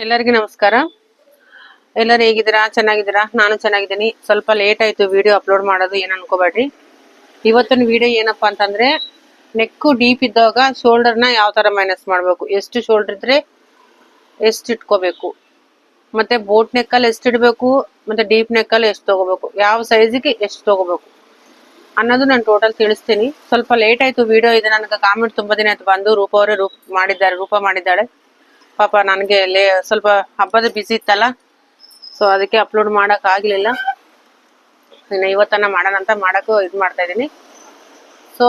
ಎಲ್ಲರಿಗೂ ನಮಸ್ಕಾರ. ಎಲ್ಲರೂ ಹೇಗಿದ್ದೀರಾ? ಚೆನ್ನಾಗಿದ್ದೀರಾ? ನಾನು ಚೆನ್ನಾಗಿದ್ದೀನಿ. ಸ್ವಲ್ಪ ಲೇಟ್ ಆಯ್ತು ವಿಡಿಯೋ ಅಪ್ಲೋಡ್ ಮಾಡೋದು, ಏನು ಅನ್ಕೋಬೇಡ್ರಿ. ಇವತ್ತಿನ ವಿಡಿಯೋ ಏನಪ್ಪಾ ಅಂತಂದ್ರೆ, ನೆಕ್ಕು ಡೀಪ್ ಇದ್ದಾಗ ಶೋಲ್ಡರ್ನ ಯಾವ ತರ ಮೈನಸ್ ಮಾಡಬೇಕು, ಎಷ್ಟು ಶೋಲ್ಡರ್ ಇದ್ರೆ ಎಷ್ಟು ಇಟ್ಕೋಬೇಕು, ಮತ್ತೆ ಬೋಟ್ ನೆಕ್ಕಲ್ಲಿ ಎಷ್ಟು ಇಡಬೇಕು, ಮತ್ತೆ ಡೀಪ್ ನೆಕ್ಕಲ್ಲಿ ಎಷ್ಟು ತಗೋಬೇಕು, ಯಾವ ಸೈಜಿಗೆ ಎಷ್ಟು ತಗೋಬೇಕು ಅನ್ನೋದು ನಾನು ಟೋಟಲ್ ತಿಳಿಸ್ತೀನಿ. ಸ್ವಲ್ಪ ಲೇಟ್ ಆಯ್ತು ವಿಡಿಯೋ ಇದೆ. ನನಗೆ ಕಾಮೆಂಟ್ ತುಂಬಾ ದಿನ ಆಯ್ತು ಬಂದು ರೂಪ ಅವರೇ ರೂಪ ಮಾಡಿದ್ದಾಳೆ. ಪಾಪ ನನಗೆ ಸ್ವಲ್ಪ ಹಬ್ಬದ ಬಿಸಿ ಇತ್ತಲ್ಲ, ಸೊ ಅದಕ್ಕೆ ಅಪ್ಲೋಡ್ ಮಾಡಕ್ ಆಗ್ಲಿಲ್ಲ. ಇನ್ನು ಇವತ್ತನ್ನ ಮಾಡೋಣ ಅಂತ ಮಾಡಕ್ಕೂ ಇದು ಮಾಡ್ತಾ ಇದೀನಿ. ಸೊ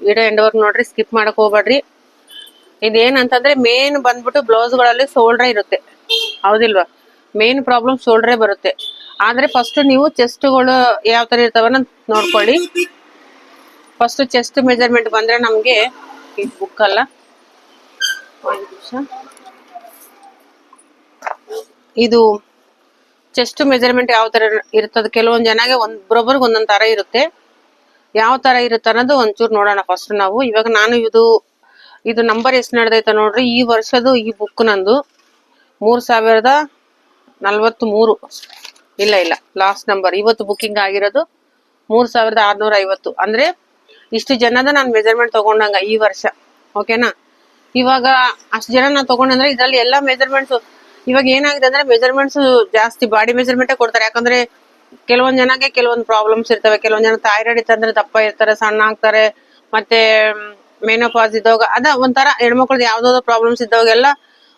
ವಿಡಿಯೋ ಎಂಡ್ವರ್ಕ್ ನೋಡ್ರಿ, ಸ್ಕಿಪ್ ಮಾಡಕ್ ಹೋಗ್ಬೇಡ್ರಿ. ಇದೇನಂತಂದ್ರೆ ಮೇನ್ ಬಂದ್ಬಿಟ್ಟು ಬ್ಲೌಸ್ಗಳಲ್ಲಿ ಶೋಲ್ಡ್ರೇ ಇರುತ್ತೆ, ಹೌದಿಲ್ವಾ? ಮೇನ್ ಪ್ರಾಬ್ಲಮ್ ಶೋಲ್ಡ್ರೇ ಬರುತ್ತೆ. ಆದ್ರೆ ಫಸ್ಟ್ ನೀವು ಚೆಸ್ಟ್ಗಳು ಯಾವ ತರ ಇರ್ತಾವನ್ನ ನೋಡ್ಕೊಳ್ಳಿ. ಫಸ್ಟ್ ಚೆಸ್ಟ್ ಮೆಜರ್ಮೆಂಟ್ ಬಂದ್ರೆ ನಮ್ಗೆ ಈ ಬುಕ್ ಅಲ್ಲ, ಒಂದು ನಿಮಿಷ, ಇದು ಚೆಸ್ಟ್ ಮೆಜರ್ಮೆಂಟ್ ಯಾವ ತರ ಇರ್ತದೆ. ಕೆಲವೊಂದ್ ಜನಗೆ ಒಬ್ಬೊಬ್ರಿಗೆ ಒಂದೊಂದ್ ತರ ಇರುತ್ತೆ. ಯಾವ ತರ ಇರುತ್ತೆ ಅನ್ನೋದು ಒಂಚೂರು ನೋಡೋಣ ಫಸ್ಟ್ ನಾವು. ಇವಾಗ ನಾನು ಇದು ನಂಬರ್ ಎಷ್ಟು ನಡೆದೈತೆ ನೋಡ್ರಿ. ಈ ವರ್ಷದ ಈ ಬುಕ್ ನಂದು 3043. ಇಲ್ಲ ಲಾಸ್ಟ್ ನಂಬರ್ ಇವತ್ತು ಬುಕ್ಕಿಂಗ್ ಆಗಿರೋದು 3650. ಅಂದ್ರೆ ಇಷ್ಟು ಜನದ ನಾನು ಮೆಜರ್ಮೆಂಟ್ ತಗೊಂಡಂಗ ಈ ವರ್ಷ, ಓಕೆನಾ? ಇವಾಗ ಅಷ್ಟು ಜನ ನಾನು ತಗೊಂಡಂದ್ರೆ ಇದ್ರಲ್ಲಿ ಎಲ್ಲಾ ಮೆಜರ್ಮೆಂಟ್ಸ್ ಇವಾಗ ಏನಾಗಿದೆ ಅಂದ್ರೆ ಮೆಜರ್ಮೆಂಟ್ಸ್ ಜಾಸ್ತಿ ಬಾಡಿ ಮೆಜರ್ಮೆಂಟ್ ಕೊಡ್ತಾರೆ. ಯಾಕಂದ್ರೆ ಕೆಲವೊಂದ್ ಜನಗೆ ಕೆಲವೊಂದ್ ಪ್ರಾಬ್ಲಮ್ಸ್ ಇರ್ತವೆ. ಕೆಲವೊಂದ್ ಜನ ಥೈರಾಯ್ಡ್ ಇತ್ತಂದ್ರೆ ದಪ್ಪ ಇರ್ತಾರೆ, ಸಣ್ಣ ಆಗ್ತಾರೆ. ಮತ್ತೆ ಮೆನೋಪಾಸ್ ಇದ್ದಾಗ ಒಂಥರ ಹೆಣ್ಮಕ್ಳದ್ ಯಾವ್ದಾದ್ರು ಪ್ರಾಬ್ಲಮ್ಸ್ ಇದ್ದಾಗೆಲ್ಲ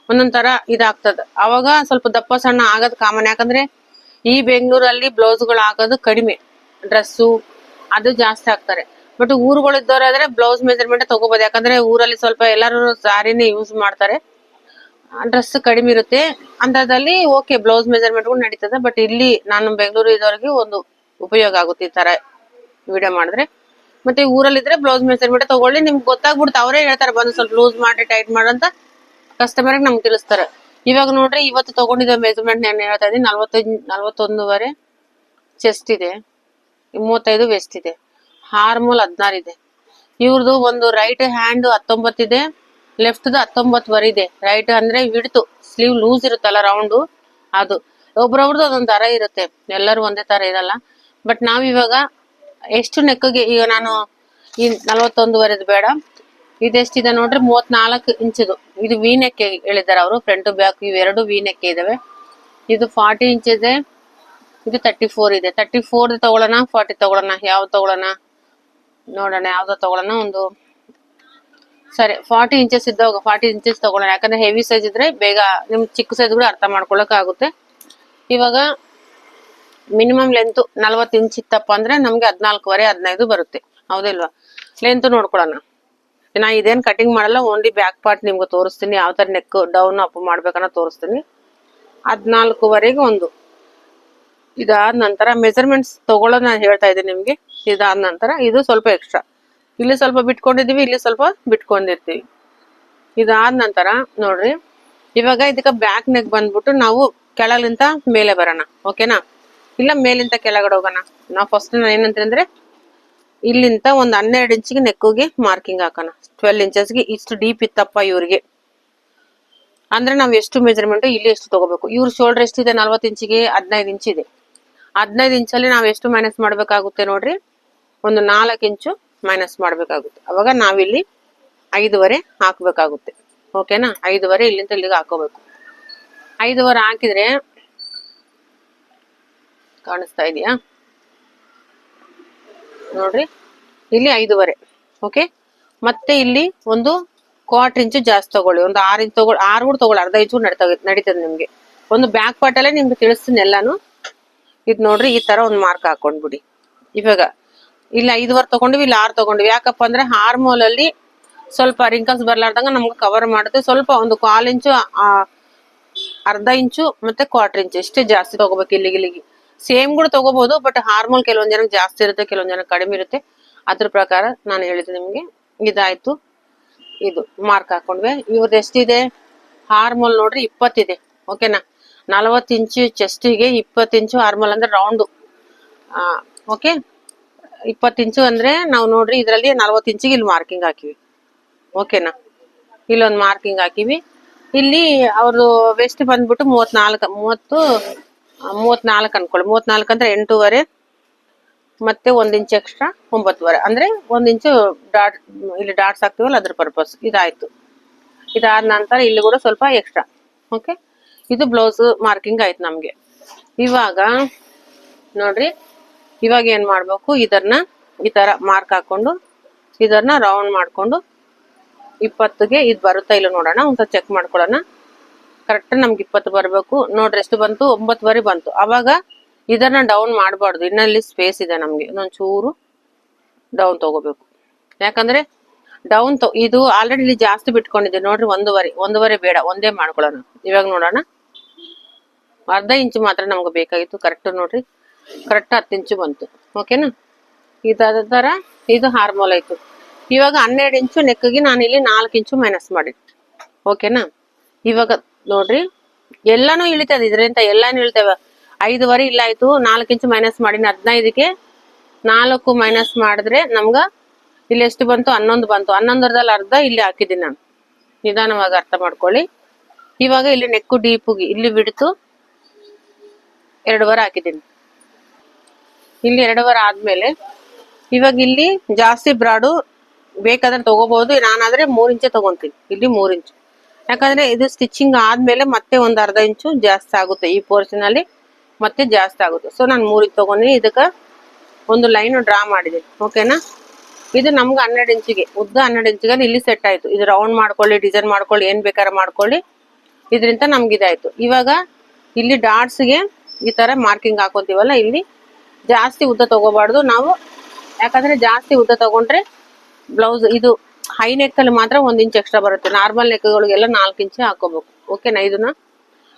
ಒಂದೊಂದ್ ತರ ಇದಾಗ್ತದ. ಅವಾಗ ಸ್ವಲ್ಪ ದಪ್ಪ ಸಣ್ಣ ಆಗೋದ್ ಕಾಮನ್. ಯಾಕಂದ್ರೆ ಈ ಬೆಂಗಳೂರಲ್ಲಿ ಬ್ಲೌಸ್ಗಳು ಆಗೋದು ಕಡಿಮೆ, ಡ್ರೆಸ್ಸು ಅದು ಜಾಸ್ತಿ ಆಗ್ತಾರೆ. ಬಟ್ ಊರುಗಳು ಇದ್ದವರಾದ್ರೆ ಬ್ಲೌಸ್ ಮೆಜರ್ಮೆಂಟ್ ತಗೋಬಹುದು. ಯಾಕಂದ್ರೆ ಊರಲ್ಲಿ ಸ್ವಲ್ಪ ಎಲ್ಲರೂ ಸಾರಿನೇ ಯೂಸ್ ಮಾಡ್ತಾರೆ, ಡ್ರೆಸ್ ಕಡಿಮೆ ಇರುತ್ತೆ. ಅಂತದಲ್ಲಿ ಓಕೆ ಬ್ಲೌಸ್ ಮೆಜರ್ಮೆಂಟ್ ಕೂಡ ನಡೀತದೆ. ಬಟ್ ಇಲ್ಲಿ ನಾನು ಬೆಂಗಳೂರು ಇದ್ದವ್ರಿಗೆ ಒಂದು ಉಪಯೋಗ ಆಗುತ್ತೆ ಈ ತರ ವಿಡಿಯೋ ಮಾಡಿದ್ರೆ. ಮತ್ತೆ ಊರಲ್ಲಿದ್ರೆ ಬ್ಲೌಸ್ ಮೆಜರ್ಮೆಂಟ್ ತಗೊಳ್ಳಿ, ನಿಮ್ಗೆ ಗೊತ್ತಾಗ್ಬಿಡುತ್ತೆ. ಅವರೇ ಹೇಳ್ತಾರೆ ಬಂದು ಸ್ವಲ್ಪ ಲೂಸ್ ಮಾಡಿ ಟೈಟ್ ಮಾಡಂತ ಕಸ್ಟಮರ್ಗೆ ನಮ್ಗೆ ತಿಳಿಸ್ತಾರೆ. ಇವಾಗ ನೋಡ್ರಿ, ಇವತ್ತು ತಗೊಂಡಿದ್ದ ಮೆಜರ್ಮೆಂಟ್ ನಾನು ಹೇಳ್ತಾ ಇದ್ದೀನಿ. 41.5 ಚೆಸ್ಟ್ ಇದೆ, 35 ವೆಸ್ಟ್ ಇದೆ, ಹಾರ್ಮೋಲ್ 16 ಇದೆ. ಇವ್ರದ್ದು ಒಂದು ರೈಟ್ ಹ್ಯಾಂಡ್ 19 ಇದೆ, ಲೆಫ್ಟ್ 19 ಇದೆ. ರೈಟ್ ಅಂದ್ರೆ ವಿಡ್ತು, ಸ್ಲೀವ್ ಲೂಸ್ ಇರುತ್ತಲ್ಲ ರೌಂಡ್ ಅದು. ಒಬ್ರೊಬ್ರದ್ದು ಅದೊಂದ್ ತರ ಇರುತ್ತೆ, ಎಲ್ಲರೂ ಒಂದೇ ತರ ಇರಲ್ಲ. ಬಟ್ ನಾವಿವಾಗ ಎಷ್ಟು ನೆಕ್ಗೆ, ಈಗ ನಾನು ಈ 41 ಬೇಡ, ಇದೆಷ್ಟಿದೆ ನೋಡ್ರಿ, 34 ಇಂಚದು. ಇದು ವಿ ನೆಕ್ ಹೇಳಿದ್ದಾರೆ ಅವರು, ಫ್ರಂಟ್ ಬ್ಯಾಕ್ ಇವೆರಡು ವಿ ನೆಕ್ ಇದಾವೆ. ಇದು 40 ಇಂಚ್ ಇದೆ, ಇದು 34 ಇದೆ. 34 ತಗೊಳ್ಳೋಣ, 40 ತಗೊಳ್ಳೋಣ, ಯಾವ್ದು ತಗೊಳ್ಳೋಣ ನೋಡೋಣ. ಯಾವ್ದು ತಗೊಳ್ಳೋಣ, ಒಂದು ಸರಿ 40 ಇಂಚಸ್ ಇದ್ದಾಗ 40 ಇಂಚಸ್ ತಗೊಳ್ಳೋಣ. ಯಾಕಂದ್ರೆ ಹೆವಿ ಸೈಜ್ ಇದ್ರೆ ಬೇಗ ನಿಮ್ ಚಿಕ್ಕ ಸೈಜ್ ಕೂಡ ಅರ್ಥ ಮಾಡ್ಕೊಳಕ್ ಆಗುತ್ತೆ. ಇವಾಗ ಮಿನಿಮಮ್ ಲೆಂತ್ 40 ಇಂಚ್ ಇತ್ತಪ್ಪ ಅಂದ್ರೆ ನಮ್ಗೆ 14.5 15 ಬರುತ್ತೆ, ಹೌದಿಲ್ವಾ? ಲೆಂತ್ ನೋಡ್ಕೊಳೋಣ. ನಾ ಇದೇನ್ ಕಟಿಂಗ್ ಮಾಡಲ್ಲ, ಓನ್ಲಿ ಬ್ಯಾಕ್ ಪಾರ್ಟ್ ನಿಮ್ಗೆ ತೋರಿಸ್ತೀನಿ, ಯಾವ ತರ ನೆಕ್ ಡೌನ್ ಅಪ್ ಮಾಡ್ಬೇಕನ್ನ ತೋರಿಸ್ತೀನಿ. 14.5 ಒಂದು. ಇದಾದ ನಂತರ ಮೆಜರ್ಮೆಂಟ್ಸ್ ತಗೊಳ್ಳೋದು ನಾನು ಹೇಳ್ತಾ ಇದ್ದೀನಿ ನಿಮ್ಗೆ. ಇದಾದ ನಂತರ ಇದು ಸ್ವಲ್ಪ ಎಕ್ಸ್ಟ್ರಾ, ಇಲ್ಲಿ ಸ್ವಲ್ಪ ಬಿಟ್ಕೊಂಡಿದೀವಿ, ಇಲ್ಲಿ ಸ್ವಲ್ಪ ಬಿಟ್ಕೊಂಡಿರ್ತೀವಿ. ಇದಾದ ನಂತರ ನೋಡ್ರಿ, ಇವಾಗ ಇದಕ್ಕ ಬ್ಯಾಕ್ ನೆಕ್ ಬಂದ್ಬಿಟ್ಟು ನಾವು ಕೆಳಗಿಂತ ಮೇಲೆ ಬರೋಣ, ಓಕೆನಾ? ಇಲ್ಲ ಮೇಲಿಂದ ಕೆಳಗಡೆ ಹೋಗೋಣ. ನಾವು ಫಸ್ಟ್ ಏನಂತಂದ್ರೆ ಇಲ್ಲಿಂದ ಒಂದ್ 12 ಇಂಚಿಗೆ ನೆಕ್ಗೆ ಮಾರ್ಕಿಂಗ್ ಹಾಕೋಣ. 12 ಇಂಚಸ್ಗೆ ಇಷ್ಟು ಡೀಪ್ ಇತ್ತಪ್ಪ ಇವ್ರಿಗೆ ಅಂದ್ರೆ ನಾವ್ ಎಷ್ಟು ಮೆಜರ್ಮೆಂಟ್ ಇಲ್ಲಿ ಎಷ್ಟು ತಗೋಬೇಕು. ಇವ್ರ ಶೋಲ್ಡರ್ ಎಷ್ಟಿದೆ? 40 ಇಂಚಿಗೆ 15 ಇಂಚ್ ಇದೆ. 15 ಇಂಚಲ್ಲಿ ನಾವ್ ಎಷ್ಟು ಮೈನಸ್ ಮಾಡ್ಬೇಕಾಗುತ್ತೆ ನೋಡ್ರಿ, ಒಂದು 4 ಇಂಚು ಮೈನಸ್ ಮಾಡ್ಬೇಕಾಗುತ್ತೆ. ಅವಾಗ ನಾವಿಲ್ಲಿ 5.5 ಹಾಕ್ಬೇಕಾಗುತ್ತೆ, ಓಕೆನಾ? 5.5 ಇಲ್ಲಿಂದ ಇಲ್ಲಿಗೆ ಹಾಕೋಬೇಕು. 5.5 ಹಾಕಿದ್ರೆ ಕಾಣಿಸ್ತಾ ಇದೆಯಾ ನೋಡ್ರಿ, ಇಲ್ಲಿ 5.5, ಓಕೆ. ಮತ್ತೆ ಇಲ್ಲಿ ಒಂದು 1/4 ಇಂಚು ಜಾಸ್ತಿ ತಗೊಳ್ಳಿ, ಒಂದು 6 ಇಂಚ್ ತಗೊಳ್ಳಿ, 6 ಕೂಡ ತಗೊಳ್ಳಿ, ಅರ್ಧ ಇಂಚು ನಡೀತದೆ ನಿಮ್ಗೆ. ಒಂದು ಬ್ಯಾಕ್ ಪಾರ್ಟ್ ಅಲ್ಲೇ ನಿಮ್ಗೆ ತಿಳಿಸ್ತೀನಿ ಎಲ್ಲಾನು. ಇದ್ ನೋಡ್ರಿ, ಈ ತರ ಒಂದು ಮಾರ್ಕ್ ಹಾಕೊಂಡ್ಬಿಡಿ. ಇವಾಗ ಇಲ್ಲಿ 5.5 ತಗೊಂಡ್ವಿ, ಇಲ್ಲಿ 6 ತಗೊಂಡ್ವಿ. ಯಾಕಪ್ಪ ಅಂದ್ರೆ ಹಾರ್ಮೋಲ್ ಅಲ್ಲಿ ಸ್ವಲ್ಪ ರಿಂಕಲ್ಸ್ ಬರ್ಲಾರ್ದಂಗ ನಮ್ಗೆ ಕವರ್ ಮಾಡುತ್ತೆ. ಸ್ವಲ್ಪ ಒಂದು 1/4 ಇಂಚು, ಅರ್ಧ ಇಂಚು ಮತ್ತೆ 1/4 ಇಂಚು ಇಷ್ಟೇ ಜಾಸ್ತಿ ತಗೋಬೇಕು. ಇಲ್ಲಿಗೆ ಸೇಮ್ ಕೂಡ ತಗೋಬಹುದು, ಬಟ್ ಹಾರ್ಮೋಲ್ ಕೆಲವೊಂದ್ ಜನಕ್ಕೆ ಜಾಸ್ತಿ ಇರುತ್ತೆ, ಕೆಲವೊಂದ್ ಜನಕ್ಕೆ ಕಡಿಮೆ ಇರುತ್ತೆ. ಅದ್ರ ಪ್ರಕಾರ ನಾನು ಹೇಳಿದೆ ನಿಮ್ಗೆ. ಇದಾಯ್ತು, ಇದು ಮಾರ್ಕ್ ಹಾಕೊಂಡ್ವಿ. ಇವ್ರದ್ದು ಎಷ್ಟಿದೆ ಹಾರ್ಮೋಲ್ ನೋಡ್ರಿ, 20 ಇದೆ, ಓಕೆನಾ? 40 ಇಂಚು ಚೆಸ್ಟಿಗೆ 20 ಇಂಚು ಹಾರ್ಮೋಲ್ ಅಂದ್ರೆ ರೌಂಡ್, ಓಕೆ. 20 ಇಂಚು ಅಂದ್ರೆ ನಾವು ನೋಡ್ರಿ ಇದ್ರಲ್ಲಿ 40 ಇಂಚಿಗೆ ಇಲ್ಲಿ ಮಾರ್ಕಿಂಗ್ ಹಾಕಿವಿ, ಓಕೆನಾ? ಇಲ್ಲೊಂದು ಮಾರ್ಕಿಂಗ್ ಹಾಕಿವಿ. ಇಲ್ಲಿ ಅವ್ರದ್ದು ವೆಸ್ಟ್ ಬಂದ್ಬಿಟ್ಟು 34 ಅನ್ಕೊಳ್ಳಿ. 34 ಅಂದ್ರೆ 8.5 ಮತ್ತೆ 1 ಇಂಚ್ ಎಕ್ಸ್ಟ್ರಾ 9.5 ಅಂದ್ರೆ 1 ಇಂಚು ಡಾಟ್ ಇಲ್ಲಿ ಡಾಟ್ಸ್ ಹಾಕ್ತಿವಲ್ಲ ಅದ್ರ ಪರ್ಪಸ್ ಇದಾಯ್ತು. ಇದಾದ ನಂತರ ಇಲ್ಲಿ ಕೂಡ ಸ್ವಲ್ಪ ಎಕ್ಸ್ಟ್ರಾ. ಓಕೆ, ಇದು ಬ್ಲೌಸ್ ಮಾರ್ಕಿಂಗ್ ಆಯ್ತು ನಮ್ಗೆ. ಇವಾಗ ನೋಡ್ರಿ, ಇವಾಗ ಏನ್ ಮಾಡ್ಬೇಕು, ಇದನ್ನ ಈ ತರ ಮಾರ್ಕ್ ಹಾಕೊಂಡು ಇದನ್ನ ರೌಂಡ್ ಮಾಡ್ಕೊಂಡು 20ಗೆ ಇದು ಬರುತ್ತಾ ಇಲ್ಲ ನೋಡೋಣ, ಒಂದ್ಸಲ ಚೆಕ್ ಮಾಡ್ಕೊಳ್ಳೋಣ. ಕರೆಕ್ಟ್ ನಮ್ಗೆ 20 ಬರ್ಬೇಕು. ನೋಡ್ರಿ ಎಷ್ಟು ಬಂತು, 9.5 ಬಂತು. ಅವಾಗ ಇದನ್ನ ಡೌನ್ ಮಾಡಬಾರ್ದು, ಇನ್ನಲ್ಲಿ ಸ್ಪೇಸ್ ಇದೆ ನಮ್ಗೆ, ಇನ್ನೊಂದ್ ಚೂರು ಡೌನ್ ತಗೋಬೇಕು. ಯಾಕಂದ್ರೆ ಡೌನ್ ಇದು ಆಲ್ರೆಡಿ ಇಲ್ಲಿ ಜಾಸ್ತಿ ಬಿಟ್ಕೊಂಡಿದೆ ನೋಡ್ರಿ. 1.5 ಬೇಡ, ಒಂದೇ ಮಾಡ್ಕೊಳ್ಳೋಣ. ಇವಾಗ ನೋಡೋಣ, ಅರ್ಧ ಇಂಚು ಮಾತ್ರ ನಮ್ಗೆ ಬೇಕಾಗಿತ್ತು. ಕರೆಕ್ಟ್ ನೋಡ್ರಿ, ಕರೆಕ್ಟ್ 10 ಇಂಚು ಬಂತು. ಓಕೆನಾ, ಇದಾದ ತರ ಇದು ಹಾರ್ಮೋಲ್ ಆಯ್ತು. ಇವಾಗ 12 ಇಂಚು ನೆಕ್ಗೆ ನಾನು ಇಲ್ಲಿ 4 ಇಂಚು ಮೈನಸ್ ಮಾಡಿ. ಓಕೆನಾ, ಇವಾಗ ನೋಡ್ರಿ ಎಲ್ಲಾನು ಇಳಿತದೆ, ಇದರಿಂದ ಎಲ್ಲಾನು ಇಳಿತೇವೆ. 5.5 ಇಲ್ಲ ಆಯ್ತು, 4 ಇಂಚು ಮೈನಸ್ ಮಾಡಿ 15ಗೆ 4 ಮೈನಸ್ ಮಾಡಿದ್ರೆ ನಮ್ಗ ಇಲ್ಲಿ ಎಷ್ಟು ಬಂತು, 11 ಬಂತು. 11ರಲ್ಲಿ ಅರ್ಧ ಇಲ್ಲಿ ಹಾಕಿದ್ದೀನಿ ನಾನು. ನಿಧಾನವಾಗಿ ಅರ್ಥ ಮಾಡ್ಕೊಳ್ಳಿ. ಇವಾಗ ಇಲ್ಲಿ ನೆಕ್ಕು ಡೀಪ್ಗೆ ಇಲ್ಲಿ ಬಿಡ್ತು 2.5 ಹಾಕಿದ್ದೀನಿ. ಇಲ್ಲಿ 2.5 ಆದ್ಮೇಲೆ ಇವಾಗ ಇಲ್ಲಿ ಜಾಸ್ತಿ ಬ್ರಾಡು ಬೇಕಾದ್ರೆ ತಗೋಬಹುದು. ನಾನಾದ್ರೆ 3 ಇಂಚೆ ತಗೊಂತೀನಿ, ಇಲ್ಲಿ 3 ಇಂಚು. ಯಾಕಂದ್ರೆ ಇದು ಸ್ಟಿಚಿಂಗ್ ಆದ್ಮೇಲೆ ಮತ್ತೆ ಒಂದು ಅರ್ಧ ಇಂಚು ಜಾಸ್ತಿ ಆಗುತ್ತೆ, ಈ ಪೋರ್ಷನ್ ಅಲ್ಲಿ ಮತ್ತೆ ಜಾಸ್ತಿ ಆಗುತ್ತೆ. ಸೊ ನಾನು 3 ಇಂಚು ತಗೊಂಡಿನಿ. ಇದಕ್ಕ ಒಂದು ಲೈನ್ ಡ್ರಾ ಮಾಡಿದೆ. ಓಕೆನಾ, ಇದು ನಮ್ಗೆ 12 ಇಂಚಿಗೆ ಉದ್ದ 12 ಇಂಚಿಗೆ ಇಲ್ಲಿ ಸೆಟ್ ಆಯ್ತು. ಇದು ರೌಂಡ್ ಮಾಡ್ಕೊಳ್ಳಿ, ಡಿಸೈನ್ ಮಾಡ್ಕೊಳ್ಳಿ, ಏನ್ ಬೇಕಾದ್ರೆ ಮಾಡ್ಕೊಳ್ಳಿ, ಇದರಿಂದ ನಮ್ಗೆ ಇದಾಯ್ತು. ಇವಾಗ ಇಲ್ಲಿ ಡಾಟ್ಸ್ಗೆ ಈ ತರ ಮಾರ್ಕಿಂಗ್ ಹಾಕೋತೀವಲ್ಲ, ಇಲ್ಲಿ ಜಾಸ್ತಿ ಉದ್ದ ತಗೋಬಾರ್ದು ನಾವು. ಯಾಕಂದ್ರೆ ಜಾಸ್ತಿ ಉದ್ದ ತಗೊಂಡ್ರೆ ಬ್ಲೌಸ್ ಇದು ಹೈ ನೆಕ್ ಅಲ್ಲಿ ಮಾತ್ರ 1 ಇಂಚ್ ಎಕ್ಸ್ಟ್ರಾ ಬರುತ್ತೆ. ನಾರ್ಮಲ್ ನೆಕ್ಗಳಿಗೆಲ್ಲ 4 ಇಂಚ್ ಹಾಕೋಬೇಕು. ಓಕೆನಾ,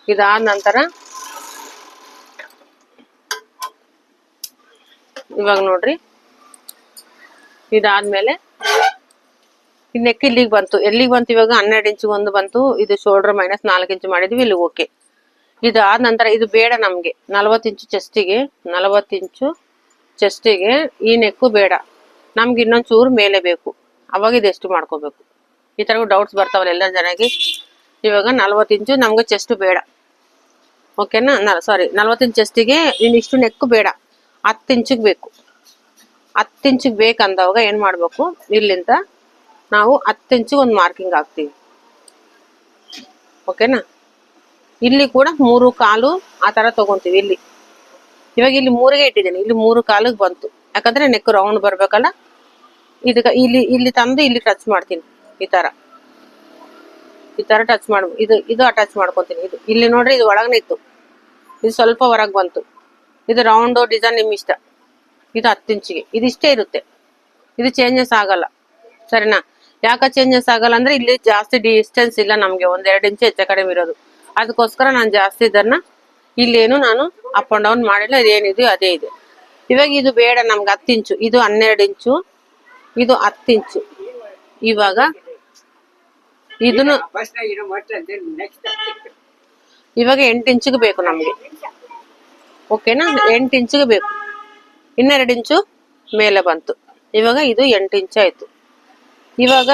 ಇದಾದ ನಂತರ ಇವಾಗ ನೋಡ್ರಿ, ಇದಾದ್ಮೇಲೆ ಈ ನೆಕ್ ಇಲ್ಲಿಗೆ ಬಂತು. ಎಲ್ಲಿಗೆ ಬಂತು ಇವಾಗ 12 ಇಂಚಿಗೆ ಒಂದು ಬಂತು. ಇದು ಶೋಲ್ಡರ್ ಮೈನಸ್ 4 ಇಂಚು ಮಾಡಿದ್ವಿ ಇಲ್ಲಿ. ಓಕೆ, ಇದಾದ ನಂತರ ಇದು ಬೇಡ ನಮ್ಗೆ. 40 ಇಂಚು ಚೆಸ್ಟಿಗೆ, 40 ಇಂಚು ಚೆಸ್ಟಿಗೆ ಈ ನೆಕ್ಕು ಬೇಡ ನಮ್ಗೆ, ಇನ್ನೊಂದ್ ಚೂರು ಮೇಲೆ ಬೇಕು. ಅವಾಗ ಇದೆಷ್ಟು ಮಾಡ್ಕೋಬೇಕು. ಈ ತರ ಡೌಟ್ಸ್ ಬರ್ತಾವಲ್ಲ ಎಲ್ಲ ಜನಗೆ. ಇವಾಗ 40 ಇಂಚು ನಮ್ಗೆ ಚೆಸ್ಟ್ ಬೇಡ. ಓಕೆನಾ, 40 ಇಂಚ್ ಚೆಸ್ಟಿಗೆ ಇಷ್ಟು ನೆಕ್ ಬೇಡ, 10 ಇಂಚಿಗೆ ಬೇಕು. 10 ಇಂಚಿಗೆ ಬೇಕಂದವಾಗ ಏನ್ ಮಾಡ್ಬೇಕು, ಇಲ್ಲಿಂದ ನಾವು 10 ಇಂಚಿಗೆ ಒಂದು ಮಾರ್ಕಿಂಗ್ ಹಾಕ್ತೀವಿ. ಓಕೆನಾ, ಇಲ್ಲಿ ಕೂಡ 3.25 ಆ ತರ ತಗೊಂತೀವಿ. ಇಲ್ಲಿ ಇವಾಗ ಇಲ್ಲಿ 3ಗೆ ಇಟ್ಟಿದ್ದೀನಿ, ಇಲ್ಲಿ 3.25 ಬಂತು. ಯಾಕಂದ್ರೆ ನೆಕ್ ರೌಂಡ್ ಬರ್ಬೇಕಲ್ಲ. ಇದಕ್ಕ ಇಲ್ಲಿ ತಂದು ಇಲ್ಲಿ ಟಚ್ ಮಾಡ್ತೀನಿ. ಈ ತರ ಟಚ್ ಮಾಡ್ಬೋದು. ಇದು ಅಟ್ಯಾಚ್ ಮಾಡ್ಕೊತೀನಿ. ಇದು ಇಲ್ಲಿ ನೋಡ್ರಿ, ಇದು ಒಳಗನೆ ಇತ್ತು, ಇದು ಸ್ವಲ್ಪ ಹೊರಗೆ ಬಂತು. ಇದು ರೌಂಡ್ ಡಿಸೈನ್ ನಿಮ್ ಇಷ್ಟ. ಇದು 10 ಇಂಚಿಗೆ ಇದಿಷ್ಟೇ ಇರುತ್ತೆ, ಇದು ಚೇಂಜಸ್ ಆಗಲ್ಲ. ಸರಿನಾ, ಯಾಕೆ ಚೇಂಜಸ್ ಆಗಲ್ಲ ಅಂದ್ರೆ ಇಲ್ಲಿ ಜಾಸ್ತಿ ಡಿಸ್ಟೆನ್ಸ್ ಇಲ್ಲ ನಮ್ಗೆ, 1-2 ಇಂಚು ಹೆಚ್ಚು ಕಡಿಮೆ ಇರೋದು. ಅದಕ್ಕೋಸ್ಕರ ನಾನು ಜಾಸ್ತಿ ಇದನ್ನ ಇಲ್ಲೇನು ನಾನು ಅಪ್ ಅಂಡ್ ಡೌನ್ ಮಾಡಿಲ್ಲ. ಇದೇನಿದೆ ಅದೇ ಇದೆ. ಇವಾಗ ಇದು ಬೇಡ ನಮ್ಗೆ 10 ಇಂಚು, ಇದು 12 ಇಂಚು, ಇದು 10 ಇಂಚು. ಇವಾಗ ಇದನ್ನು ಇವಾಗ 8 ಇಂಚಿಗೆ ಬೇಕು ನಮ್ಗೆ. ಓಕೆನಾ, 8 ಇಂಚಿಗೆ ಬೇಕು. ಇನ್ನ 2 ಇಂಚು ಮೇಲೆ ಬಂತು. ಇವಾಗ ಇದು 8 ಇಂಚು ಆಯ್ತು. ಇವಾಗ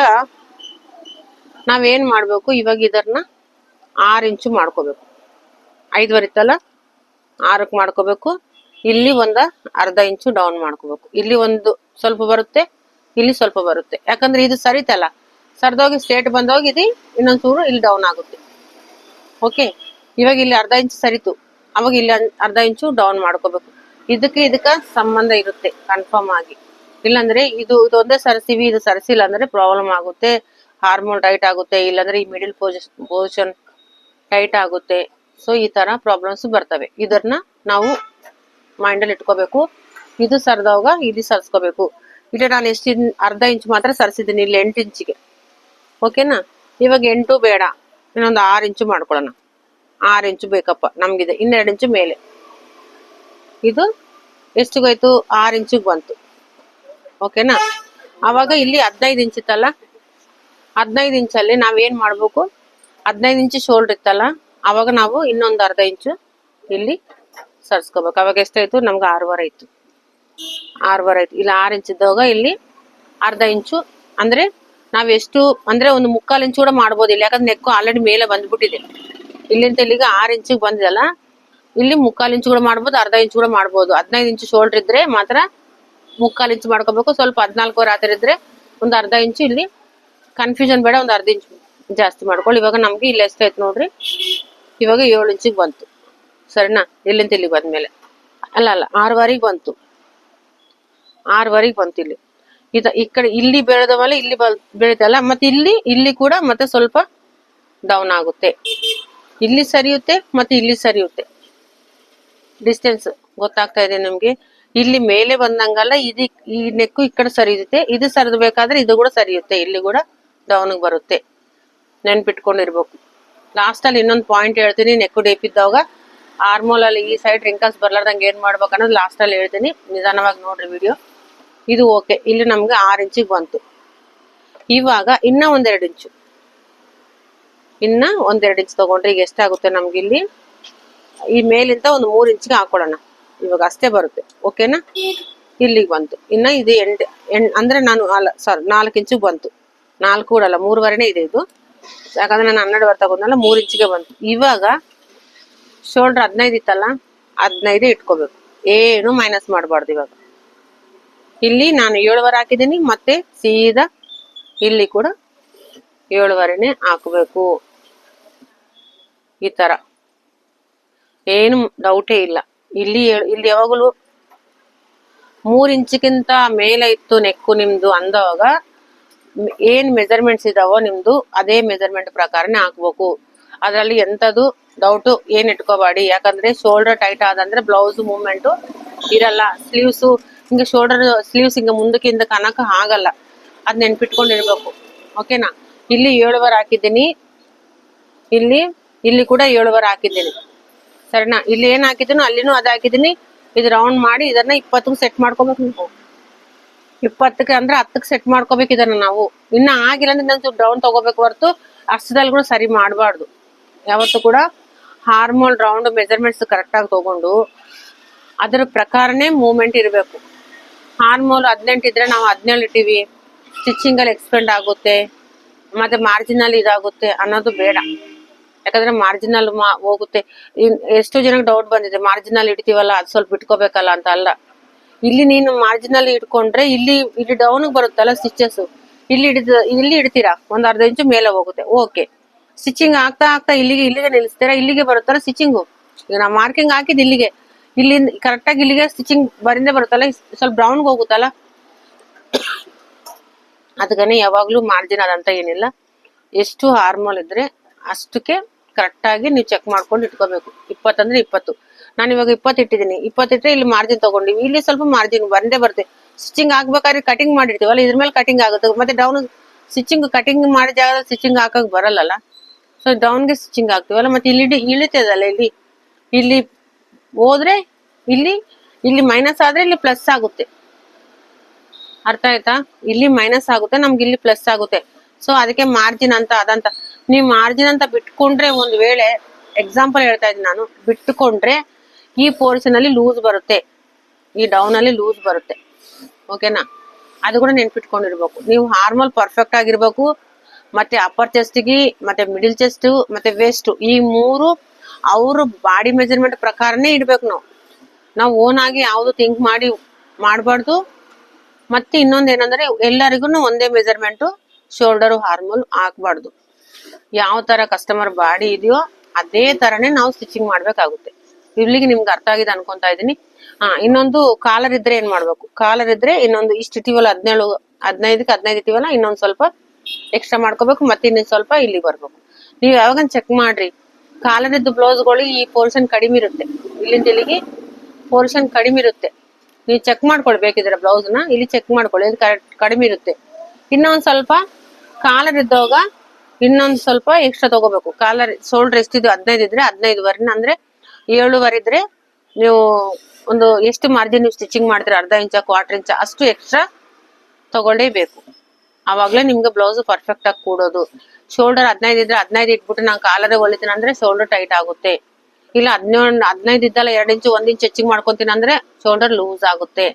ನಾವೇನ್ ಮಾಡ್ಬೇಕು, ಇವಾಗ ಇದನ್ನ 6 ಇಂಚು ಮಾಡ್ಕೋಬೇಕು. 5.5 ಇತ್ತಲ್ಲ, 6ಕ್ಕೆ ಮಾಡ್ಕೋಬೇಕು. ಇಲ್ಲಿ ಒಂದು ಅರ್ಧ ಇಂಚು ಡೌನ್ ಮಾಡ್ಕೋಬೇಕು. ಇಲ್ಲಿ ಒಂದು ಸ್ವಲ್ಪ ಬರುತ್ತೆ, ಇಲ್ಲಿ ಸ್ವಲ್ಪ ಬರುತ್ತೆ. ಯಾಕಂದ್ರೆ ಇದು ಸರಿತಲ್ಲ, ಸರ್ದೋಗಿ ಸ್ಟ್ರೇಟ್ ಬಂದೋಗಿ ಇದು ಇನ್ನೊಂದ್ ಚೂರು ಇಲ್ಲಿ ಡೌನ್ ಆಗುತ್ತೆ. ಓಕೆ, ಇವಾಗ ಇಲ್ಲಿ ಅರ್ಧ ಇಂಚು ಸರಿತು, ಅವಾಗ ಇಲ್ಲಿ ಅರ್ಧ ಇಂಚು ಡೌನ್ ಮಾಡ್ಕೋಬೇಕು. ಇದಕ್ಕೆ ಸಂಬಂಧ ಇರುತ್ತೆ ಕನ್ಫರ್ಮ್ ಆಗಿ. ಇಲ್ಲಾಂದ್ರೆ ಇದು ಒಂದೇ ಸರಿಸಿವಿ, ಇದು ಸರಿಸಿಲ್ಲ ಅಂದ್ರೆ ಪ್ರಾಬ್ಲಮ್ ಆಗುತ್ತೆ. ಹಾರ್ಮೋನ್ ಟೈಟ್ ಆಗುತ್ತೆ, ಇಲ್ಲಾಂದ್ರೆ ಈ ಮಿಡಿಲ್ ಪೊಸಿಷನ್ ಟೈಟ್ ಆಗುತ್ತೆ. ಸೊ ಈ ತರ ಪ್ರಾಬ್ಲಮ್ಸ್ ಬರ್ತವೆ. ಇದನ್ನ ನಾವು ಮೈಂಡ್ ಅಲ್ಲಿ ಇಟ್ಕೋಬೇಕು. ಇದು ಸರ್ದವಾಗ ಇಲ್ಲಿ ಸರ್ಸ್ಕೋಬೇಕು. ಇಲ್ಲಿ ನಾನು ಎಷ್ಟು ಅರ್ಧ ಇಂಚು ಮಾತ್ರ ಸರ್ಸಿದ್ದೀನಿ, ಇಲ್ಲಿ 8 ಇಂಚಿಗೆ. ಓಕೆನಾ, ಇವಾಗ 8 ಬೇಡ, ಇನ್ನೊಂದು 6 ಇಂಚು ಮಾಡ್ಕೊಳ್ಳೋಣ. 6 ಇಂಚು ಬೇಕಪ್ಪ ನಮ್ಗಿದೆ. 2 ಇಂಚು ಮೇಲೆ. ಇದು ಎಷ್ಟಿಗೋಯ್ತು, 6 ಇಂಚಿಗೆ ಬಂತು. ಓಕೆನಾ, ಅವಾಗ ಇಲ್ಲಿ 15 ಇಂಚ್ ಇತ್ತಲ್ಲ, 15 ಇಂಚಲ್ಲಿ ನಾವೇನ್ ಮಾಡ್ಬೇಕು, 15 ಇಂಚು ಶೋಲ್ಡರ್ ಇತ್ತಲ್ಲ, ಅವಾಗ ನಾವು ಇನ್ನೊಂದು ಅರ್ಧ ಇಂಚು ಇಲ್ಲಿ ಸರ್ಸ್ಕೋಬೇಕು. ಅವಾಗ ಎಷ್ಟಾಯ್ತು ನಮ್ಗೆ 6.5 ಇತ್ತು. 6.5 ಆಯ್ತು. ಇಲ್ಲಿ 6 ಇಂಚ್ ಇದ್ದಾಗ ಇಲ್ಲಿ ಅರ್ಧ ಇಂಚು ಅಂದ್ರೆ ನಾವ್ ಎಷ್ಟು ಅಂದ್ರೆ ಒಂದು 3/4 ಇಂಚ್ ಕೂಡ ಮಾಡ್ಬೋದು ಇಲ್ಲಿ, ಯಾಕಂದ್ರೆ ನೆಕ್ ಆಲ್ರೆಡಿ ಮೇಲೆ ಬಂದ್ಬಿಟ್ಟಿದೆ. ಇಲ್ಲಿಂದ ಇಲ್ಲಿಗೆ 6 ಇಂಚಿಗೆ ಬಂದಿದಲ್ಲ, ಇಲ್ಲಿ 3/4 ಇಂಚ್ ಕೂಡ ಮಾಡ್ಬೋದು, ಅರ್ಧ ಇಂಚ್ ಕೂಡ ಮಾಡ್ಬೋದು. 15 ಇಂಚ್ ಶೋಲ್ಡರ್ ಇದ್ರೆ ಮಾತ್ರ 3/4 ಇಂಚ್ ಮಾಡ್ಕೋಬೇಕು. ಸ್ವಲ್ಪ 14 ಆತರ ಇದ್ರೆ ಒಂದು ಅರ್ಧ ಇಂಚು, ಇಲ್ಲಿ ಕನ್ಫ್ಯೂಷನ್ ಬೇಡ, ಒಂದು ಅರ್ಧ ಇಂಚ್ ಜಾಸ್ತಿ ಮಾಡ್ಕೊಳ್ಳಿ. ಇವಾಗ ನಮ್ಗೆ ಇಲ್ಲಿ ಎಷ್ಟಾಯ್ತು ನೋಡ್ರಿ, ಇವಾಗ 7 ಇಂಚಿಗೆ ಬಂತು, ಸರಿನಾ? ಇಲ್ಲಿಂದ ಇಲ್ಲಿ ಬಂದ್ಮೇಲೆ ಅಲ್ಲ 6ವರೆಗೆ ಬಂತು, 6ವರೆಗೆ ಬಂತು. ಇಲ್ಲಿ ಈ ಕಡೆ ಇಲ್ಲಿ ಬೆಳೆದ ಮೇಲೆ ಇಲ್ಲಿ ಬೆಳೆದಲ್ಲ, ಮತ್ತೆ ಇಲ್ಲಿ ಕೂಡ ಮತ್ತೆ ಸ್ವಲ್ಪ ಡೌನ್ ಆಗುತ್ತೆ, ಇಲ್ಲಿ ಸರಿಯುತ್ತೆ ಮತ್ತೆ ಇಲ್ಲಿ ಸರಿಯುತ್ತೆ. ಡಿಸ್ಟೆನ್ಸ್ ಗೊತ್ತಾಗ್ತಾ ಇದೆ ನಿಮ್ಗೆ? ಇಲ್ಲಿ ಮೇಲೆ ಬಂದಂಗಲ್ಲ, ಈ ನೆಕ್ಕು ಈ ಕಡೆ ಸರಿಯುತ್ತೆ, ಇದು ಸರಿದ್ಬೇಕಾದ್ರೆ ಇದು ಕೂಡ ಸರಿಯುತ್ತೆ, ಇಲ್ಲಿ ಕೂಡ ಡೌನ್ ಬರುತ್ತೆ. ನೆನ್ಪಿಟ್ಕೊಂಡಿರ್ಬೇಕು. ಲಾಸ್ಟ್ ಅಲ್ಲಿ ಇನ್ನೊಂದು ಪಾಯಿಂಟ್ ಹೇಳ್ತೀನಿ, ನೆಕ್ಕು ಡೇಪ್ ಇದ್ದಾಗ ಆರ್ಮೋಲ್ ಅಲ್ಲಿ ಈ ಸೈಡ್ ರಿಂಕಲ್ಸ್ ಬರ್ಲಾರ್ದಂಗೆ ಏನ್ ಮಾಡ್ಬೇಕು ಅನ್ನೋದು ಲಾಸ್ಟ್ ಅಲ್ಲಿ ಹೇಳ್ತೀನಿ, ನಿಧಾನವಾಗಿ ನೋಡ್ರಿ ವಿಡಿಯೋ. ಇದು ಓಕೆ, ಇಲ್ಲಿ ನಮ್ಗೆ 6 ಇಂಚಿಗೆ ಬಂತು. ಇವಾಗ ಇನ್ನ ಒಂದೆರಡು ಇಂಚು, ಇನ್ನ ಒಂದೆರಡು ಇಂಚ್ ತಗೊಂಡ್ರೆ ಈಗ ಎಷ್ಟಾಗುತ್ತೆ ನಮ್ಗೆ ಇಲ್ಲಿ, ಈ ಮೇಲಿಂದ ಒಂದು 3 ಇಂಚಿಗೆ ಹಾಕೊಳ್ಳೋಣ. ಇವಾಗ ಅಷ್ಟೇ ಬರುತ್ತೆ, ಓಕೆನಾ? ಇಲ್ಲಿಗೆ ಬಂತು. ಇನ್ನ ಇದು ಅಂದ್ರೆ ನಾನು ಅಲ್ಲ ಸಾರಿ 4 ಇಂಚಿಗೆ ಬಂತು, 4 ಕೂಡ ಅಲ್ಲ 3ವರೆನೇ ಇದೆ ಇದು, ಯಾಕಂದ್ರೆ ನಾನು 12ವರೆ ತಗೊಂಡಲ್ಲ, 3 ಇಂಚಿಗೆ ಬಂತು. ಇವಾಗ ಶೋಲ್ಡರ್ 15 ಇತ್ತಲ್ಲ, 15 ಇಟ್ಕೋಬೇಕು, ಏನು ಮೈನಸ್ ಮಾಡಬಾರ್ದು. ಇವಾಗ ಇಲ್ಲಿ ನಾನು 7ವರೆ ಹಾಕಿದ್ದೀನಿ, ಮತ್ತೆ ಸೀದಾ ಇಲ್ಲಿ ಕೂಡ 7ವರೆನೆ ಹಾಕಬೇಕು. ಈ ತರ ಏನು ಡೌಟೇ ಇಲ್ಲ. ಇಲ್ಲಿ ಯಾವಾಗಲೂ 3 ಇಂಚಿಗಿಂತ ಮೇಲೆ ಇತ್ತು ನೆಕ್ಕು ನಿಮ್ದು ಅಂದವಾಗ ಏನ್ ಮೆಜರ್ಮೆಂಟ್ಸ್ ಇದಾವೋ ನಿಮ್ದು ಅದೇ ಮೆಜರ್ಮೆಂಟ್ ಪ್ರಕಾರನೇ ಹಾಕ್ಬೇಕು. ಅದ್ರಲ್ಲಿ ಎಂತದು ಡೌಟ್ ಏನ್ ಇಟ್ಕೋಬೇಡಿ, ಯಾಕಂದ್ರೆ ಶೋಲ್ಡರ್ ಟೈಟ್ ಆದಂದ್ರೆ ಬ್ಲೌಸ್ ಮೂವ್ಮೆಂಟ್ ಇರಲ್ಲ. ಸ್ಲೀವ್ಸ್ ಹಿಂಗ ಶೋಲ್ಡರ್ ಸ್ಲೀವ್ಸ್ ಹಿಂಗ ಮುಂದಕ್ಕೆ ಹಿಂದಕ್ಕೆ ಅನ್ನಕ ಆಗಲ್ಲ, ಅದ್ ನೆನ್ಪಿಟ್ಕೊಂಡಿರ್ಬೇಕು, ಓಕೆನಾ? ಇಲ್ಲಿ 7ವರೆ ಹಾಕಿದ್ದೀನಿ, ಇಲ್ಲಿ ಕೂಡ 7ವರೆ ಹಾಕಿದ್ದೀನಿ, ಸರಿನಾ? ಇಲ್ಲಿ ಏನ್ ಹಾಕಿದ್ದೀನೋ ಅಲ್ಲಿನೂ ಅದ್ ಹಾಕಿದ್ದೀನಿ. ಇದು ರೌಂಡ್ ಮಾಡಿ ಇದನ್ನ 20ಕ್ಕೆ ಸೆಟ್ ಮಾಡ್ಕೋಬೇಕು. ನೀವು 20ಕ್ಕೆ ಅಂದ್ರೆ 10ಕ್ಕೆ ಸೆಟ್ ಮಾಡ್ಕೋಬೇಕು ಇದನ್ನ ನಾವು. ಇನ್ನ ಆಗಿಲ್ಲ ಅಂದ್ರೆ ಇನ್ನೊಂದು ಡೌನ್ ತಗೋಬೇಕು ಹೊರತು ಅಷ್ಟದಲ್ಲಿ ಕೂಡ ಸರಿ ಮಾಡಬಾರ್ದು. ಯಾವತ್ತು ಕೂಡ ಹಾರ್ಮೋಲ್ ರೌಂಡ್ ಮೆಜರ್ಮೆಂಟ್ಸ್ ಕರೆಕ್ಟ್ ಆಗಿ ತಗೊಂಡು ಅದರ ಪ್ರಕಾರನೇ ಮೂವ್ಮೆಂಟ್ ಇರಬೇಕು. ಹಾರ್ಮೋಲ್ 18 ಇದ್ರೆ ನಾವು 17 ಇಟ್ಟಿವಿ, ಸ್ಟಿಚಿಂಗ್ ಅಲ್ಲಿ ಎಕ್ಸ್ಪೆಂಡ್ ಆಗುತ್ತೆ, ಮತ್ತೆ ಮಾರ್ಜಿನಲ್ ಇದಾಗುತ್ತೆ ಅನ್ನೋದು ಬೇಡ. ಯಾಕಂದ್ರೆ ಮಾರ್ಜಿನಲ್ ಹೋಗುತ್ತೆ. ಎಷ್ಟೋ ಜನಕ್ಕೆ ಡೌಟ್ ಬಂದಿದೆ, ಮಾರ್ಜಿನಲ್ ಇಡ್ತೀವಲ್ಲ ಅದು ಸ್ವಲ್ಪ ಇಟ್ಕೋಬೇಕಲ್ಲ ಅಂತ. ಅಲ್ಲ, ಇಲ್ಲಿ ನೀನು ಮಾರ್ಜಿನಲ್ ಇಟ್ಕೊಂಡ್ರೆ ಇಲ್ಲಿ ಡೌನ್ ಬರುತ್ತಲ್ಲ ಸ್ಟಿಚಸ್, ಇಲ್ಲಿ ಇಡ್ತೀರಾ, ಒಂದ್ ಅರ್ಧ ಇಂಚು ಮೇಲೆ ಹೋಗುತ್ತೆ, ಓಕೆ. ಸ್ಟಿಚಿಂಗ್ ಆಗ್ತಾ ಆಗ್ತಾ ಇಲ್ಲಿಗೆ ನಿಲ್ಲಿಸ್ತೀರಾ, ಇಲ್ಲಿಗೆ ಬರುತ್ತಲ್ಲ ಸ್ಟಿಚಿಂಗು. ಈಗ ನಾವು ಮಾರ್ಕಿಂಗ್ ಹಾಕಿದ್ ಇಲ್ಲಿಗೆ, ಇಲ್ಲಿಂದ ಕರೆಕ್ಟ್ ಆಗಿ ಇಲ್ಲಿಗೆ ಸ್ಟಿಚಿಂಗ್ ಬರಿಂದೆ ಬರುತ್ತಲ್ಲ, ಸ್ವಲ್ಪ ಡೌನ್ಗೆ ಹೋಗುತ್ತಲ್ಲ. ಅದಕ್ಕನೆ ಯಾವಾಗ್ಲೂ ಮಾರ್ಜಿನ್ ಅದಂತ ಏನಿಲ್ಲ, ಎಷ್ಟು ಹಾರ್ಮೋಲ್ ಇದ್ರೆ ಅಷ್ಟಕ್ಕೆ ಕರೆಕ್ಟ್ ಆಗಿ ನೀವು ಚೆಕ್ ಮಾಡ್ಕೊಂಡು ಇಟ್ಕೋಬೇಕು. 20 ಅಂದ್ರೆ 20. ನಾನು ಇವಾಗ 20 ಇಟ್ಟಿದ್ದೀನಿ, 20 ಇಟ್ಟರೆ ಇಲ್ಲಿ ಮಾರ್ಜಿನ್ ತಗೊಂಡಿವಿ, ಇಲ್ಲಿ ಸ್ವಲ್ಪ ಮಾರ್ಜಿನ್ ಬಂದೇ ಬರುತ್ತೆ. ಸ್ಟಿಚಿಂಗ್ ಹಾಕ್ಬೇಕಾದ್ರೆ ಕಟಿಂಗ್ ಮಾಡಿರ್ತೀವಲ್ಲ, ಇದ್ರ ಮೇಲೆ ಕಟಿಂಗ್ ಆಗುತ್ತೆ, ಮತ್ತೆ ಡೌನ್ ಸ್ಟಿಚಿಂಗ್ ಕಟಿಂಗ್ ಮಾಡಿದ ಜಾಗದಲ್ಲಿ ಸ್ಟಿಚಿಂಗ್ ಹಾಕಕ್ ಬರಲ್ಲ. ಸೊ ಡೌನ್ಗೆ ಸ್ಟಿಚಿಂಗ್ ಹಾಕ್ತಿವಲ್ಲ, ಮತ್ತೆ ಇಲ್ಲಿ ಇಳಿತದಲ್ಲ, ಇಲ್ಲಿ ಹೋದ್ರೆ ಇಲ್ಲಿ ಮೈನಸ್ ಆದ್ರೆ ಇಲ್ಲಿ ಪ್ಲಸ್ ಆಗುತ್ತೆ. ಅರ್ಥ ಆಯ್ತಾ? ಇಲ್ಲಿ ಮೈನಸ್ ಆಗುತ್ತೆ, ನಮ್ಗೆ ಇಲ್ಲಿ ಪ್ಲಸ್ ಆಗುತ್ತೆ. ಸೊ ಅದಕ್ಕೆ ಮಾರ್ಜಿನ್ ಅಂತ ಅದಂತ. ನೀವು ಮಾರ್ಜಿನ್ ಅಂತ ಬಿಟ್ಕೊಂಡ್ರೆ, ಒಂದ್ ವೇಳೆ ಎಕ್ಸಾಂಪಲ್ ಹೇಳ್ತಾ ಇದ್ದೀನಿ ನಾನು, ಬಿಟ್ಟುಕೊಂಡ್ರೆ ಈ ಪೋರ್ಷನ್ ಅಲ್ಲಿ ಲೂಸ್ ಬರುತ್ತೆ, ಈ ಡೌನ್ ಅಲ್ಲಿ ಲೂಸ್ ಬರುತ್ತೆ, ಓಕೆನಾ? ಅದು ಕೂಡ ನೆನ್ಪಿಟ್ಕೊಂಡಿರ್ಬೇಕು. ನೀವು ಹಾರ್ಮೋಲ್ ಪರ್ಫೆಕ್ಟ್ ಆಗಿರ್ಬೇಕು. ಮತ್ತೆ ಅಪ್ಪರ್ ಚೆಸ್ಟ್ಗೆ, ಮತ್ತೆ ಮಿಡಿಲ್ ಚೆಸ್ಟ್, ಮತ್ತೆ ವೇಸ್ಟ್, ಈ 3 ಅವ್ರ ಬಾಡಿ ಮೆಜರ್ಮೆಂಟ್ ಪ್ರಕಾರನೇ ಇಡ್ಬೇಕು. ನಾವು ಓನ್ ಆಗಿ ಯಾವ್ದು ಥಿಂಕ್ ಮಾಡಬಾರ್ದು. ಮತ್ತೆ ಇನ್ನೊಂದ್ ಏನಂದ್ರೆ, ಎಲ್ಲರಿಗೂ ಒಂದೇ ಮೆಜರ್ಮೆಂಟ್ ಶೋಲ್ಡರ್ ಹಾರ್ಮೋಲ್ ಹಾಕ್ಬಾರ್ದು. ಯಾವ ತರ ಕಸ್ಟಮರ್ ಬಾಡಿ ಇದೆಯೋ ಅದೇ ತರನೇ ನಾವು ಸ್ಟಿಚಿಂಗ್ ಮಾಡ್ಬೇಕಾಗುತ್ತೆ. ಇಲ್ಲಿಗೆ ನಿಮ್ಗೆ ಅರ್ಥ ಆಗಿದೆ ಅನ್ಕೊಂತಾ ಇದೀನಿ. ಇನ್ನೊಂದು ಕಾಲರ್ ಇದ್ರೆ ಏನ್ ಮಾಡ್ಬೇಕು, ಕಾಲರ್ ಇದ್ರೆ ಇನ್ನೊಂದು ಇಷ್ಟು ಇಟ್ಟಿವಲ್ಲ, 15ಕ್ಕೆ 15 ಇಟ್ಟಿವಲ್ಲ, ಇನ್ನೊಂದ್ ಸ್ವಲ್ಪ ಎಕ್ಸ್ಟ್ರಾ ಮಾಡ್ಕೋಬೇಕು, ಮತ್ತೆ ಇನ್ನೊಂದ್ ಸ್ವಲ್ಪ ಇಲ್ಲಿ ಬರ್ಬೇಕು. ನೀವ್ ಯಾವಾಗ ಚೆಕ್ ಮಾಡ್ರಿ, ಕಾಲರ್ ಇದ್ದು ಬ್ಲೌಸ್ಗಳು ಈ ಪೋರ್ಷನ್ ಕಡಿಮೆ ಇರುತ್ತೆ, ಇಲ್ಲಿಂದ ಇಲ್ಲಿಗೆ ಪೋರ್ಷನ್ ಕಡಿಮೆ ಇರುತ್ತೆ. ನೀವು ಚೆಕ್ ಮಾಡ್ಕೊಳ್ಬೇಕಿದ್ರೆ ಬ್ಲೌಸ್ ನ ಇಲ್ಲಿ ಚೆಕ್ ಮಾಡ್ಕೊಳ್ಳಿ, ಇದು ಕಡಿಮೆ ಇರುತ್ತೆ. ಇನ್ನೊಂದ್ ಸ್ವಲ್ಪ ಕಾಲರ್ ಇದ್ದಾಗ ಇನ್ನೊಂದ್ ಸ್ವಲ್ಪ ಎಕ್ಸ್ಟ್ರಾ ತಗೋಬೇಕು. ಕಾಲರ್ ಶೋಲ್ಡರ್ ಎಷ್ಟಿದೆ 15 ಇದ್ರೆ 15ವರೆ, ಅಂದ್ರೆ 7ವರೆ ಇದ್ರೆ ನೀವು ಒಂದು ಎಷ್ಟು ಮಾರ್ಜಿನ್ ನೀವು ಸ್ಟಿಚಿಂಗ್ ಮಾಡ್ತೀರ, ಅರ್ಧ ಇಂಚ 1/4 ಇಂಚ ಅಷ್ಟು ಎಕ್ಸ್ಟ್ರಾ ತಗೊಳ್ಳೇಬೇಕು. ಅವಾಗ್ಲೇ ನಿಮ್ಗೆ ಬ್ಲೌಸ್ ಪರ್ಫೆಕ್ಟ್ ಆಗಿ ಕೂಡೋದು. ಶೋಲ್ಡರ್ 15 ಇದ್ರೆ 15 ಇಟ್ಬಿಟ್ಟು ನಾನು ಕಾಲರೇ ಹೊಲಿತೀನಿ ಅಂದ್ರೆ ಶೋಲ್ಡರ್ ಟೈಟ್ ಆಗುತ್ತೆ. ಇಲ್ಲ 15 ಇದ್ದಲ್ಲ 2 ಇಂಚು 1 ಇಂಚ್ ಹೆಚ್ಚಿಗೆ ಮಾಡ್ಕೊಂತೀನಿ ಅಂದ್ರೆ ಶೋಲ್ಡರ್ ಲೂಸ್ ಆಗುತ್ತೆ.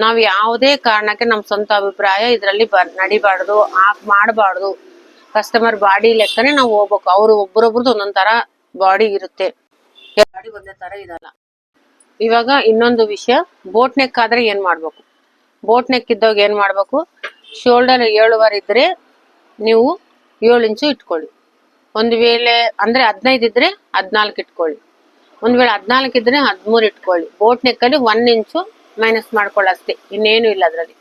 ನಾವ್ ಯಾವುದೇ ಕಾರಣಕ್ಕೆ ನಮ್ ಸ್ವಂತ ಅಭಿಪ್ರಾಯ ಇದ್ರಲ್ಲಿ ನಡಿಬಾರ್ದು, ಮಾಡಬಾರ್ದು. ಕಸ್ಟಮರ್ ಬಾಡಿ ಲೆಕ್ಕನೆ ನಾವು ಹೋಗ್ಬೇಕು. ಅವ್ರು ಒಬ್ಬರೊಬ್ರದ್ದು ಒಂದೊಂದ್ ತರ ಬಾಡಿ ಇರುತ್ತೆ, ಬಾಡಿ ಒಂದೇ ತರ ಇರಲ್ಲ. ಇವಾಗ ಇನ್ನೊಂದು ವಿಷಯ, ಬೋಟ್ ನೆಕ್ ಆದ್ರೆ ಏನ್ ಮಾಡ್ಬೇಕು? ಬೋಟ್ ನೆಕ್ ಇದ್ದಾಗ ಏನ್ ಮಾಡ್ಬೇಕು? ಶೋಲ್ಡರ್ 7.5 ಇದ್ರೆ ನೀವು 7 ಇಂಚು ಇಟ್ಕೊಳ್ಳಿ. ಒಂದ್ ವೇಳೆ ಅಂದ್ರೆ 15 ಇದ್ರೆ 14 ಇಟ್ಕೊಳ್ಳಿ. ಒಂದ್ ವೇಳೆ 14 ಇದ್ರೆ 13 ಇಟ್ಕೊಳ್ಳಿ. ಬೋಟ್ ನೆಕ್ ಅಲ್ಲಿ 1 ಇಂಚು ಮೈನಸ್ ಮಾಡ್ಕೊಳ್ಳಿ ಅಷ್ಟೇ, ಇನ್ನೇನು ಇಲ್ಲ ಅದ್ರಲ್ಲಿ.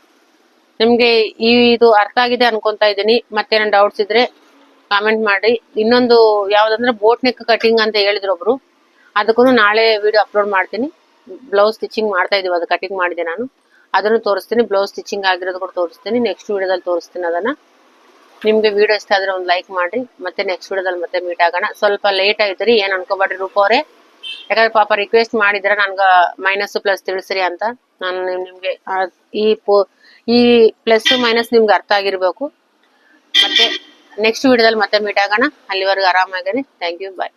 ನಿಮ್ಗೆ ಇದು ಅರ್ಥ ಆಗಿದೆ ಅನ್ಕೊಂತಾ ಇದ್ದೀನಿ. ಮತ್ತೇನ ಡೌಟ್ಸ್ ಇದ್ರೆ ಕಾಮೆಂಟ್ ಮಾಡಿ. ಇನ್ನೊಂದು ಯಾವ್ದಂದ್ರೆ ಬೋಟ್ ನೆಕ್ ಕಟಿಂಗ್ ಅಂತ ಹೇಳಿದ್ರು ಒಬ್ರು, ಅದಕ್ಕೂ ನಾಳೆ ವಿಡಿಯೋ ಅಪ್ಲೋಡ್ ಮಾಡ್ತೀನಿ. ಬ್ಲೌಸ್ ಸ್ಟಿಚಿಂಗ್ ಮಾಡ್ತಾ ಇದೀವಿ, ಅದು ಕಟಿಂಗ್ ಮಾಡಿದೆ ನಾನು, ಅದನ್ನು ತೋರಿಸ್ತೀನಿ. ಬ್ಲೌಸ್ ಸ್ಟಿಚಿಂಗ್ ಆಗಿರೋದು ಕೂಡ ತೋರಿಸ್ತೀನಿ. ನೆಕ್ಸ್ಟ್ ವಿಡಿಯೋದಲ್ಲಿ ತೋರಿಸ್ತೀನಿ ಅದನ್ನ. ನಿಮ್ಗೆ ವಿಡಿಯೋ ಇಷ್ಟ ಆದ್ರೆ ಒಂದು ಲೈಕ್ ಮಾಡ್ರಿ. ಮತ್ತೆ ನೆಕ್ಸ್ಟ್ ವಿಡಿಯೋದಲ್ಲಿ ಮತ್ತೆ ಮೀಟ್ ಆಗೋಣ. ಸ್ವಲ್ಪ ಲೇಟ್ ಆಯ್ತು, ಏನ್ ಅನ್ಕೋಬೇಡ್ರಿ ರೂಪ ಅವರೇ. ಯಾಕಂದ್ರೆ ಪಾಪ ರಿಕ್ವೆಸ್ಟ್ ಮಾಡಿದ್ರೆ ನನ್ಗ ಮೈನಸ್ ಪ್ಲಸ್ ತಿಳಿಸ್ರಿ ಅಂತ. ನಾನು ನಿಮ್ಗೆ ಈ ಪ್ಲಸ್ ಮೈನಸ್ ನಿಮ್ಗೆ ಅರ್ಥ ಆಗಿರ್ಬೇಕು. ಮತ್ತೆ ನೆಕ್ಸ್ಟ್ ವಿಡಿಯೋದಲ್ಲಿ ಮತ್ತೆ ಮೀಟ್ ಆಗೋಣ. ಅಲ್ಲಿವರೆಗೂ ಆರಾಮಾಗಿರಿ. Thank you, bye.